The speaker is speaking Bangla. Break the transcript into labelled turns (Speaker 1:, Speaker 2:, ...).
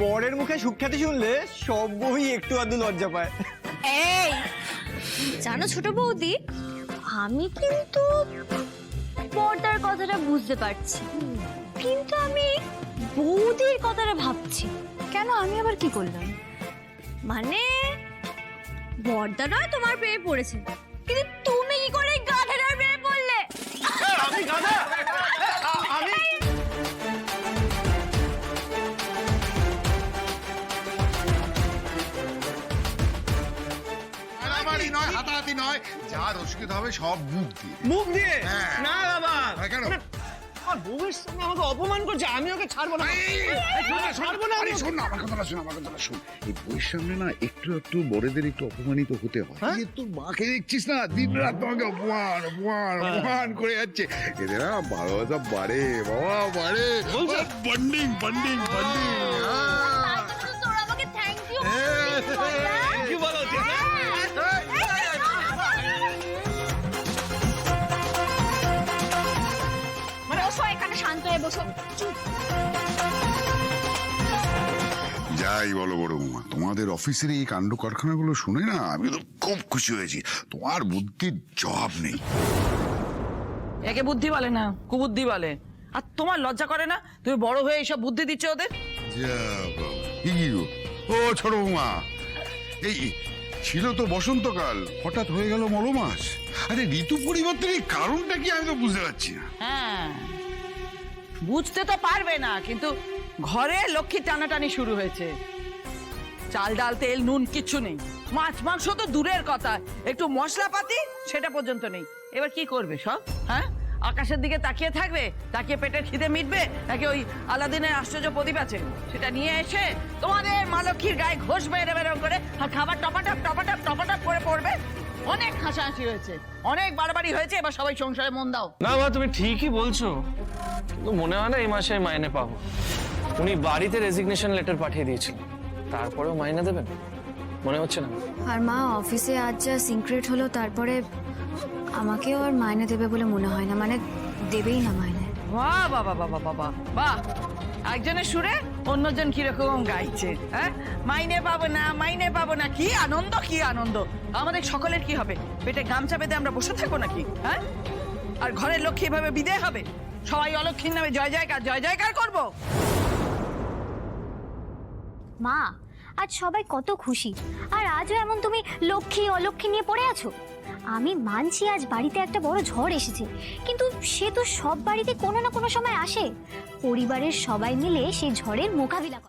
Speaker 1: বরের মুখে সুখ্যাতি শুনলে সব বউই একটু আধটু লজ্জা পায়।
Speaker 2: এই জানো ছোট বৌদি, আমি কিন্তু পর্দার কথাটা বুঝতে পারছি, কিন্তু আমি বৌদির কথাটা ভাবছি। কেন, আমি আবার কি করলাম? মানে বর্দা নয় তোমার প্রেমে পড়েছে, কিন্তু তুমি কি করে গাধাটার প্রেমে পড়লে?
Speaker 1: আমি গাধা? আমি
Speaker 3: মারামারি নয়, হাতাহাতি নয়, যা রসিকত হবে সব মুখ দিয়ে।
Speaker 1: মুখ দিয়ে?
Speaker 3: হ্যাঁ।
Speaker 1: না বাবা,
Speaker 3: কেন?
Speaker 1: আমার বউয়ের সামনে আমাকে অপমান করছে, আমি ওকে ছাড়বো না। ছাড়বো না।
Speaker 3: শোন না, আমার কথাটা শোন, আমার কথাটা শোন। এই বইয়ের সামনে না একটু একটু বড়দের একটু অপমানিত হতে হয়। এই তোর মাকে দেখছিস না, দিন রাত তোমাকে অপমান অপমান অপমান করে যাচ্ছে। এদের না ভালোবাসা বাড়ে বাবা, বাড়ে। Bonding bonding bonding.
Speaker 2: তোর আমাকে থ্যাংক ইউ
Speaker 1: কি বলো?
Speaker 2: মানে বসো এখানে, শান্ত হয়ে বসো।
Speaker 3: যাই বলো বড় বৌমা, তোমাদের অফিসের এই কাণ্ড কারখানাগুলো শুনে না আমি তো খুব খুশি হয়েছি। তোমার বুদ্ধির জবাব নেই।
Speaker 4: একে বুদ্ধি বলে না, কুবুদ্ধি বলে। আর তোমার লজ্জা করে না? তুমি বড় হয়ে এইসব বুদ্ধি দিচ্ছ ওদের।
Speaker 3: যা বাবা, কি গো? ও ছোট বৌমা, এই ছিল তো বসন্তকাল, হঠাৎ হয়ে গেল মলমাস। আরে ঋতু পরিবর্তনের কারণটা কি আমি তো বুঝতে পারছি না।
Speaker 4: হ্যাঁ, বুঝতে তো পারবে না, কিন্তু ঘরে লক্ষ্মী টানাটানি শুরু হয়েছে। চাল ডাল তেল নুন কিচ্ছু নেই, মাছ মাংস তো দূরের কথা, একটু মশলাপাতি সেটা পর্যন্ত নেই। এবার কি করবে সব? হ্যাঁ, আকাশের দিকে তাকিয়ে থাকবে, তাকিয়ে পেটের খিদে মিটবে, নাকি ওই আলাদিনের আশ্চর্য প্রদীপ আছে সেটা নিয়ে এসে তোমাদের মা লক্ষ্মীর গায়ে ঘষবে এরম করে, আর খাবার টপাটপ টপাটপ টপাটপ করে পড়বে? অনেক হাসাহাসি হয়েছে, অনেক বাড়াবাড়ি হয়েছে, এবার সবাই সংসারে মন দাও।
Speaker 5: না মা, তুমি ঠিকই বলছো, কিন্তু মনে হয় না এই মাসে মাইনে পাবো। উনি বাড়িতে রেজিগনেশন লেটার পাঠিয়ে দিয়েছিলেন, তারপরেও মাইনে দেবেন মনে হচ্ছে না।
Speaker 6: আর মা, অফিসে আজ যা সিক্রেট হলো, তারপরে আমাকেও আর মাইনে দেবে বলে মনে হয় না, মানে দেবেই না মাইনে।
Speaker 4: বাহ বাহ বাহ বাহ বাহ বাহ, একজনের সুরে অন্যজন কিরকম গাইছে। হ্যাঁ, মাইনে পাবো না, মাইনে পাবো না, কি আনন্দ কি আনন্দ। আমাদের সকলের কি হবে? পেটে গামছা বেঁধে আমরা বসে থাকবো নাকি? হ্যাঁ, আর ঘরের লক্ষ্মী এভাবে বিদেয় হবে? সবাই অলক্ষ্মীর নামে জয় জয়কার করবো।
Speaker 2: মা, আজ সবাই কত খুশি, আর আজও এমন তুমি লক্ষ্মী অলক্ষ্মী নিয়ে পড়ে আছো। আমি মানছি আজ বাড়িতে একটা বড় ঝড় এসেছে, কিন্তু সে তো সব বাড়িতে কোনো না কোনো সময় আসে। পরিবারের সবাই মিলে সেই ঝড়ের মোকাবিলা করে।